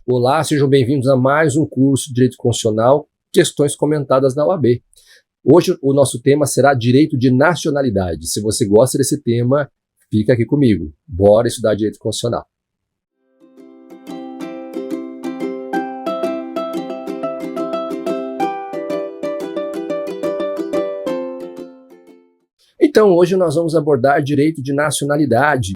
Olá, sejam bem-vindos a mais um curso de Direito Constitucional, questões comentadas na OAB. Hoje o nosso tema será Direito de Nacionalidade. Se você gosta desse tema, fica aqui comigo. Bora estudar Direito Constitucional. Então, hoje nós vamos abordar Direito de Nacionalidade.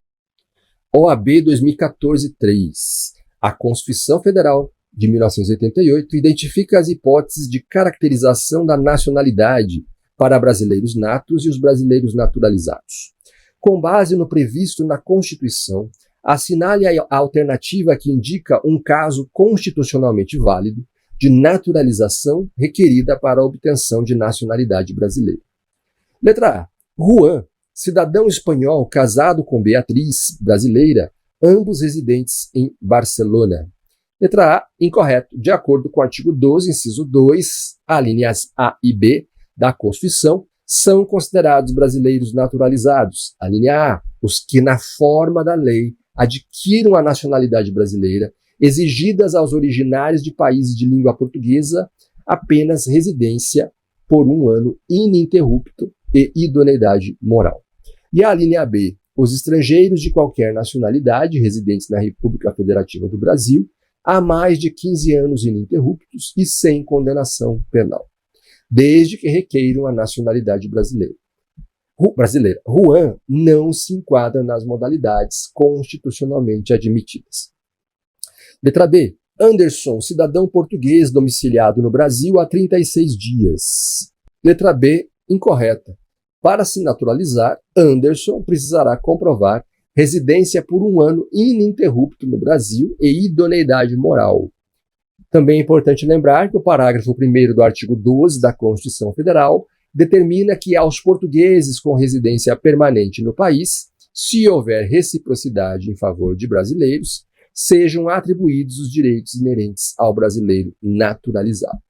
OAB 2014-3. A Constituição Federal de 1988 identifica as hipóteses de caracterização da nacionalidade para brasileiros natos e os brasileiros naturalizados. Com base no previsto na Constituição, assinale a alternativa que indica um caso constitucionalmente válido de naturalização requerida para a obtenção de nacionalidade brasileira. Letra A. Juan, cidadão espanhol casado com Beatriz, brasileira, ambos residentes em Barcelona. Letra A, incorreto. De acordo com o artigo 12, inciso 2, alíneas A e B da Constituição, são considerados brasileiros naturalizados. A linha A, os que na forma da lei adquiram a nacionalidade brasileira, exigidas aos originários de países de língua portuguesa, apenas residência por 1 ano ininterrupto e idoneidade moral. E a linha B, os estrangeiros de qualquer nacionalidade residentes na República Federativa do Brasil há mais de 15 anos ininterruptos e sem condenação penal, desde que requeiram a nacionalidade brasileira. Juan não se enquadra nas modalidades constitucionalmente admitidas. Letra B. Anderson, cidadão português domiciliado no Brasil há 36 dias. Letra B, incorreta. Para se naturalizar, Anderson precisará comprovar residência por 1 ano ininterrupto no Brasil e idoneidade moral. Também é importante lembrar que o parágrafo 1º do artigo 12 da Constituição Federal determina que aos portugueses com residência permanente no país, se houver reciprocidade em favor de brasileiros, sejam atribuídos os direitos inerentes ao brasileiro naturalizado.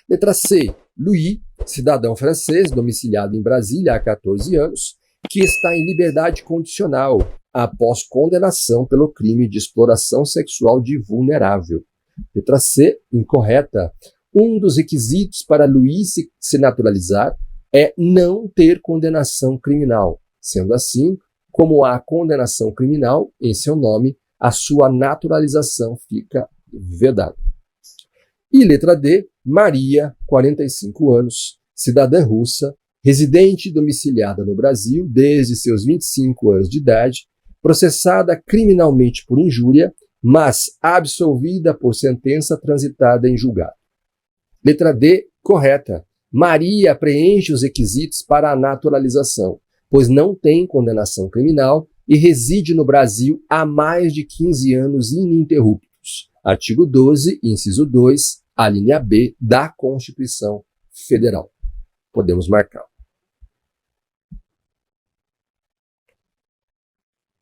Letra C. Louis, cidadão francês domiciliado em Brasília há 14 anos, que está em liberdade condicional após condenação pelo crime de exploração sexual de vulnerável. Letra C. Incorreta. Um dos requisitos para Louis se naturalizar é não ter condenação criminal. Sendo assim, como há condenação criminal em seu nome, a sua naturalização fica vedada. E letra D, Maria, 45 anos, cidadã russa, residente domiciliada no Brasil desde seus 25 anos de idade, processada criminalmente por injúria, mas absolvida por sentença transitada em julgado. Letra D, correta. Maria preenche os requisitos para a naturalização, pois não tem condenação criminal e reside no Brasil há mais de 15 anos ininterruptos. Artigo 12, inciso 2, a linha B da Constituição Federal. Podemos marcar.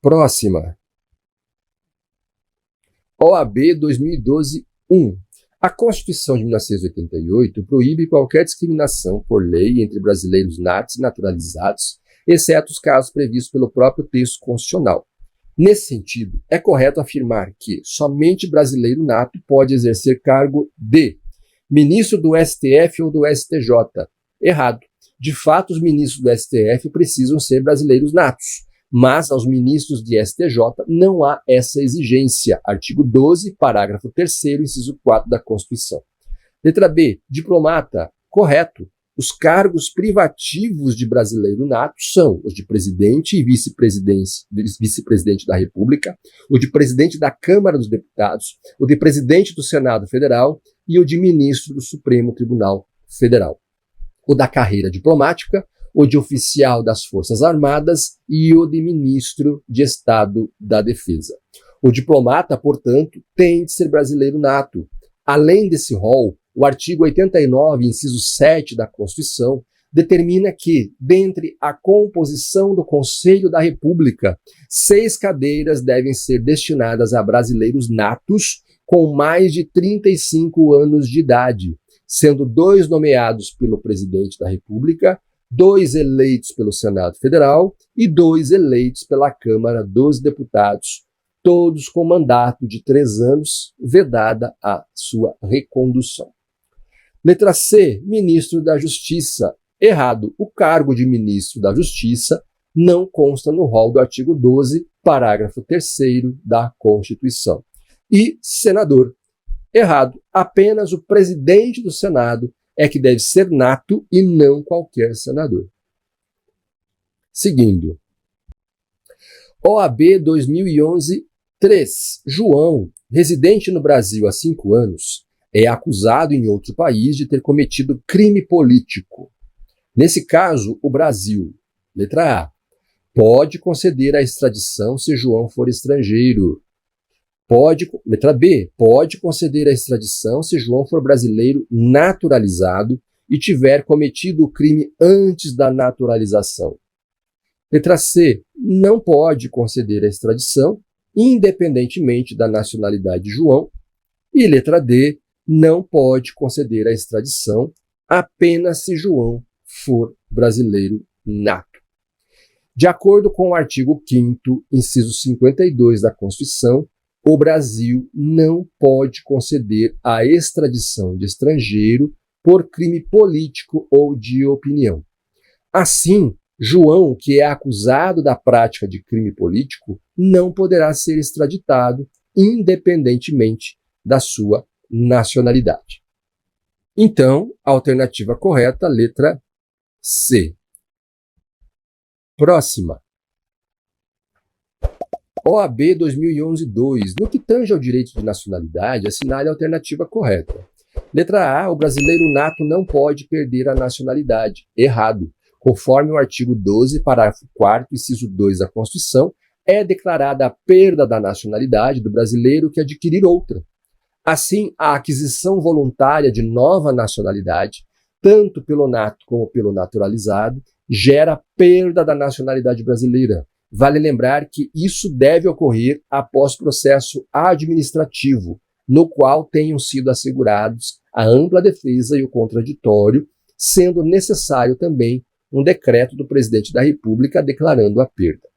Próxima. OAB 2012-1. A Constituição de 1988 proíbe qualquer discriminação por lei entre brasileiros natos e naturalizados, exceto os casos previstos pelo próprio texto constitucional. Nesse sentido, é correto afirmar que somente brasileiro nato pode exercer cargo de ministro do STF ou do STJ. Errado. De fato, os ministros do STF precisam ser brasileiros natos, mas aos ministros de STJ não há essa exigência. Artigo 12, parágrafo 3º, inciso 4 da Constituição. Letra B. Diplomata. Correto. Os cargos privativos de brasileiro nato são os de presidente e vice-presidente da República, o de presidente da Câmara dos Deputados, o de presidente do Senado Federal e o de ministro do Supremo Tribunal Federal. O da carreira diplomática, o de oficial das Forças Armadas e o de ministro de Estado da Defesa. O diplomata, portanto, tem de ser brasileiro nato. Além desse rol, o artigo 89, inciso 7 da Constituição, determina que, dentre a composição do Conselho da República, 6 cadeiras devem ser destinadas a brasileiros natos com mais de 35 anos de idade, sendo 2 nomeados pelo presidente da República, 2 eleitos pelo Senado Federal e 2 eleitos pela Câmara dos Deputados, todos com mandato de 3 anos, vedada a sua recondução. Letra C, ministro da Justiça. Errado. O cargo de ministro da Justiça não consta no rol do artigo 12, parágrafo 3º da Constituição. E senador. Errado. Apenas o presidente do Senado é que deve ser nato e não qualquer senador. Seguindo. OAB 2011-3. João, residente no Brasil há 5 anos, é acusado em outro país de ter cometido crime político. Nesse caso, o Brasil, letra A, pode conceder a extradição se João for estrangeiro. Letra B, pode conceder a extradição se João for brasileiro naturalizado e tiver cometido o crime antes da naturalização. Letra C, não pode conceder a extradição, independentemente da nacionalidade de João. E letra D, não pode conceder a extradição apenas se João for brasileiro nato. De acordo com o artigo 5º, inciso 52 da Constituição, o Brasil não pode conceder a extradição de estrangeiro por crime político ou de opinião. Assim, João, que é acusado da prática de crime político, não poderá ser extraditado, independentemente da sua nacionalidade. Então, a alternativa correta, letra C. Próxima. OAB 2011-2. No que tange ao direito de nacionalidade, assinale a alternativa correta. Letra A. O brasileiro nato não pode perder a nacionalidade. Errado. Conforme o artigo 12, parágrafo 4º, inciso 2 da Constituição, é declarada a perda da nacionalidade do brasileiro que adquirir outra. Assim, a aquisição voluntária de nova nacionalidade, tanto pelo nato como pelo naturalizado, gera perda da nacionalidade brasileira. Vale lembrar que isso deve ocorrer após processo administrativo, no qual tenham sido assegurados a ampla defesa e o contraditório, sendo necessário também um decreto do presidente da República declarando a perda.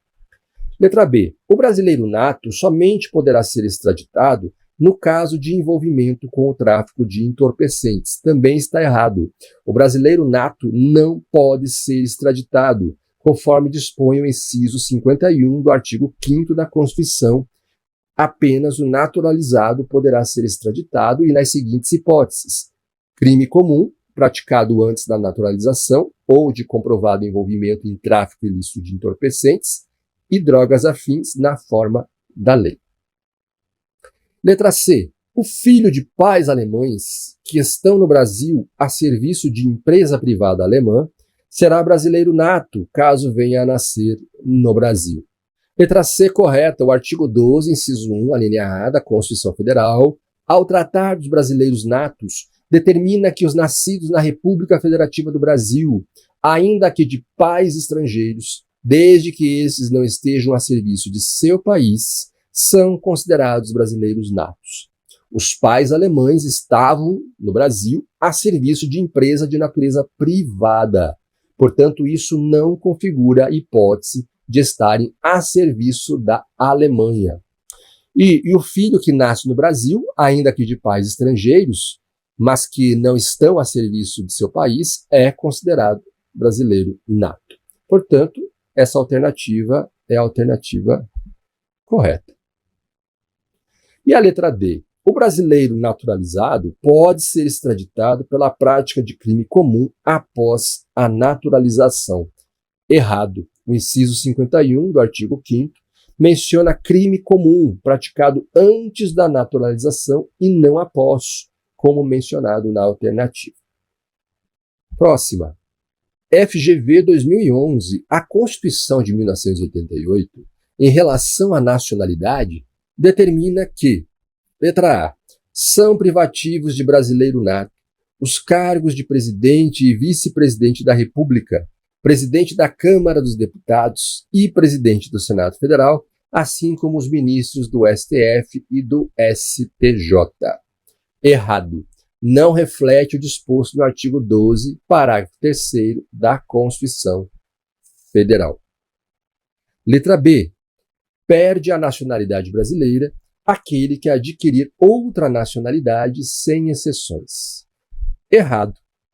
Letra B. O brasileiro nato somente poderá ser extraditado no caso de envolvimento com o tráfico de entorpecentes. Também está errado. O brasileiro nato não pode ser extraditado, conforme dispõe o inciso 51 do artigo 5º da Constituição. Apenas o naturalizado poderá ser extraditado e nas seguintes hipóteses: crime comum, praticado antes da naturalização ou de comprovado envolvimento em tráfico ilícito de entorpecentes e drogas afins na forma da lei. Letra C. O filho de pais alemães que estão no Brasil a serviço de empresa privada alemã será brasileiro nato, caso venha a nascer no Brasil. Letra C correta. O artigo 12, inciso 1, a linha A da Constituição Federal, ao tratar dos brasileiros natos, determina que os nascidos na República Federativa do Brasil, ainda que de pais estrangeiros, desde que estes não estejam a serviço de seu país, são considerados brasileiros natos. Os pais alemães estavam no Brasil a serviço de empresa de natureza privada. Portanto, isso não configura a hipótese de estarem a serviço da Alemanha. E o filho que nasce no Brasil, ainda que de pais estrangeiros, mas que não estão a serviço de seu país, é considerado brasileiro nato. Portanto, essa alternativa é a alternativa correta. E a letra D. O brasileiro naturalizado pode ser extraditado pela prática de crime comum após a naturalização. Errado. O inciso 51 do artigo 5º menciona crime comum praticado antes da naturalização e não após, como mencionado na alternativa. Próxima. FGV 2011. A Constituição de 1988, em relação à nacionalidade, determina que, letra A, são privativos de brasileiro nato os cargos de presidente e vice-presidente da República, presidente da Câmara dos Deputados e presidente do Senado Federal, assim como os ministros do STF e do STJ. Errado. Não reflete o disposto no artigo 12, parágrafo 3º da Constituição Federal. Letra B. perde a nacionalidade brasileira aquele que adquirir outra nacionalidade sem exceções. Errado.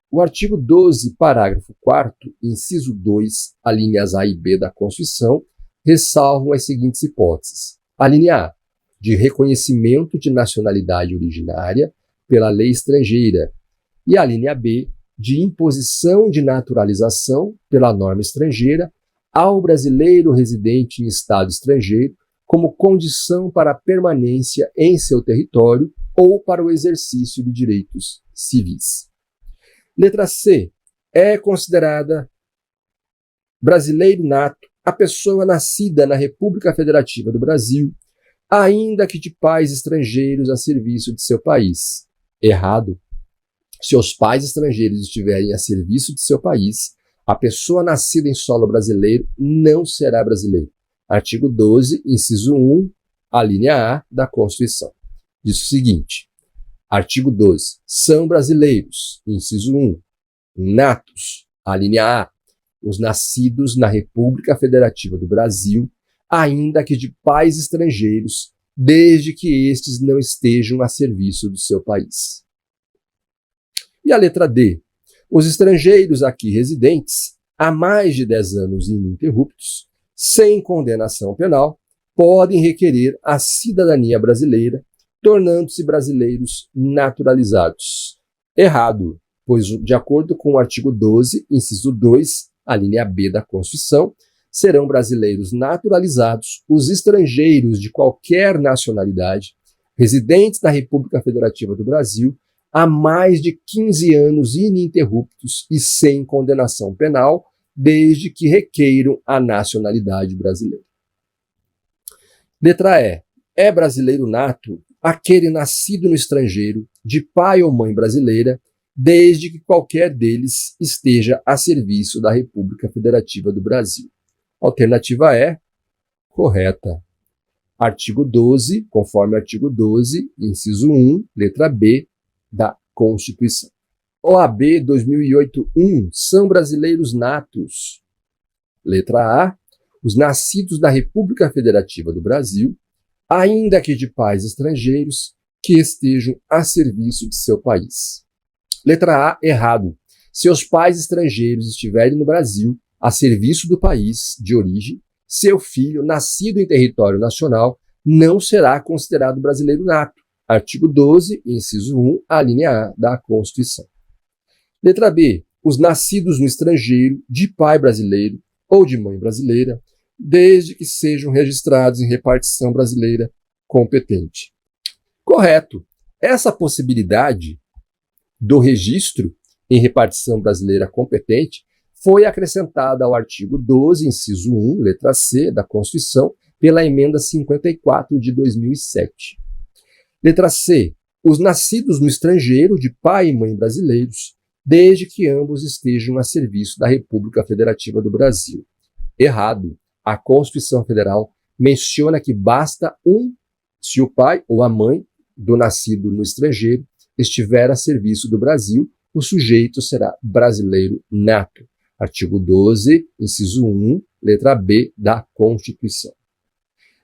O artigo 12, parágrafo 4º, inciso 2, alíneas A e B da Constituição, ressalvam as seguintes hipóteses. A linha A, de reconhecimento de nacionalidade originária pela lei estrangeira, e a linha B, de imposição de naturalização pela norma estrangeira ao brasileiro residente em estado estrangeiro como condição para a permanência em seu território ou para o exercício de direitos civis. Letra C. É considerada brasileiro nato a pessoa nascida na República Federativa do Brasil, ainda que de pais estrangeiros a serviço de seu país. Errado. Se os pais estrangeiros estiverem a serviço de seu país, a pessoa nascida em solo brasileiro não será brasileiro. Artigo 12, inciso 1, a linha A da Constituição. Diz o seguinte. Artigo 12. São brasileiros, inciso 1, natos, a linha A, os nascidos na República Federativa do Brasil, ainda que de pais estrangeiros, desde que estes não estejam a serviço do seu país. E a letra D. Os estrangeiros aqui residentes, há mais de 10 anos ininterruptos, sem condenação penal, podem requerer a cidadania brasileira, tornando-se brasileiros naturalizados. Errado, pois, de acordo com o artigo 12, inciso 2, a linha B da Constituição, serão brasileiros naturalizados os estrangeiros de qualquer nacionalidade, residentes na República Federativa do Brasil, há mais de 15 anos ininterruptos e sem condenação penal, desde que requeiram a nacionalidade brasileira. Letra E. É brasileiro nato aquele nascido no estrangeiro, de pai ou mãe brasileira, desde que qualquer deles esteja a serviço da República Federativa do Brasil. Alternativa E, correta. Artigo 12, conforme artigo 12, inciso 1, letra B da Constituição. OAB 2008-1, são brasileiros natos. Letra A, os nascidos na República Federativa do Brasil, ainda que de pais estrangeiros que estejam a serviço de seu país. Letra A, errado. Se os pais estrangeiros estiverem no Brasil a serviço do país de origem, seu filho, nascido em território nacional, não será considerado brasileiro nato. Artigo 12, inciso 1, a linha A da Constituição. Letra B. Os nascidos no estrangeiro, de pai brasileiro ou de mãe brasileira, desde que sejam registrados em repartição brasileira competente. Correto. Essa possibilidade do registro em repartição brasileira competente foi acrescentada ao artigo 12, inciso 1, letra C, da Constituição, pela emenda 54 de 2007. Letra C. Os nascidos no estrangeiro, de pai e mãe brasileiros, desde que ambos estejam a serviço da República Federativa do Brasil. Errado. A Constituição Federal menciona que basta se o pai ou a mãe do nascido no estrangeiro estiver a serviço do Brasil, o sujeito será brasileiro nato. Artigo 12, inciso 1, letra B da Constituição.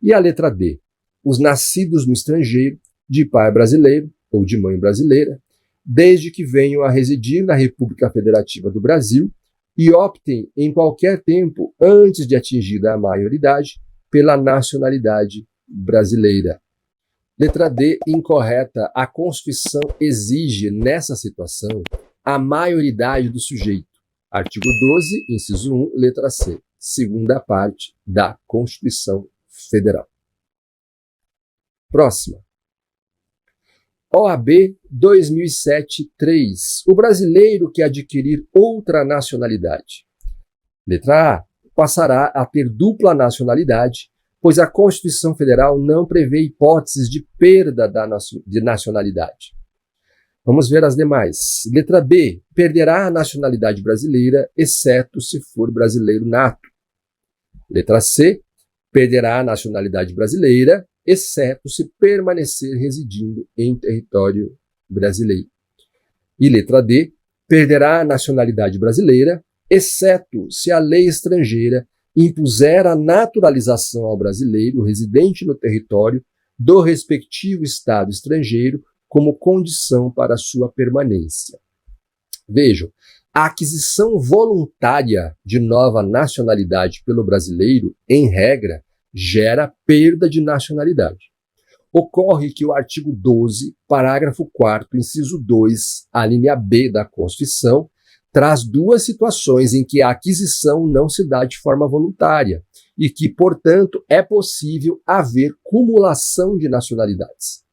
E a letra D. Os nascidos no estrangeiro, de pai brasileiro ou de mãe brasileira, desde que venham a residir na República Federativa do Brasil e optem em qualquer tempo antes de atingida a maioridade pela nacionalidade brasileira. Letra D, incorreta. A Constituição exige, nessa situação, a maioridade do sujeito. Artigo 12, inciso 1, letra C, segunda parte da Constituição Federal. Próxima. OAB 2007-3. O brasileiro que adquirir outra nacionalidade. Letra A. Passará a ter dupla nacionalidade, pois a Constituição Federal não prevê hipóteses de perda de nacionalidade. Vamos ver as demais. Letra B. Perderá a nacionalidade brasileira, exceto se for brasileiro nato. Letra C. Perderá a nacionalidade brasileira, exceto se permanecer residindo em território brasileiro. E letra D, perderá a nacionalidade brasileira, exceto se a lei estrangeira impuser a naturalização ao brasileiro residente no território do respectivo Estado estrangeiro como condição para sua permanência. Vejam, a aquisição voluntária de nova nacionalidade pelo brasileiro, em regra, gera perda de nacionalidade. Ocorre que o artigo 12, parágrafo 4º, inciso 2, a linha B da Constituição, traz duas situações em que a aquisição não se dá de forma voluntária e que, portanto, é possível haver cumulação de nacionalidades.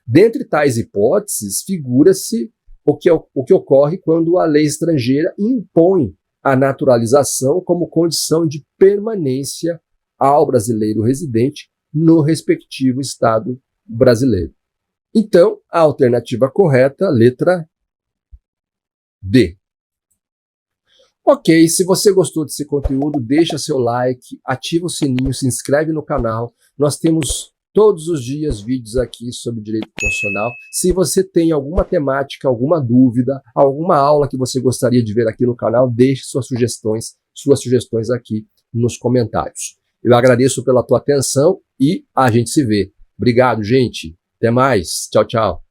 Dentre tais hipóteses, figura-se o que ocorre quando a lei estrangeira impõe a naturalização como condição de permanência ao brasileiro residente no respectivo Estado brasileiro. Então, a alternativa correta, letra D. Ok, se você gostou desse conteúdo, deixa seu like, ativa o sininho, se inscreve no canal. Nós temos todos os dias vídeos aqui sobre direito constitucional. Se você tem alguma temática, alguma dúvida, alguma aula que você gostaria de ver aqui no canal, deixe suas sugestões aqui nos comentários. Eu agradeço pela tua atenção e a gente se vê. Obrigado, gente. Até mais. Tchau, tchau.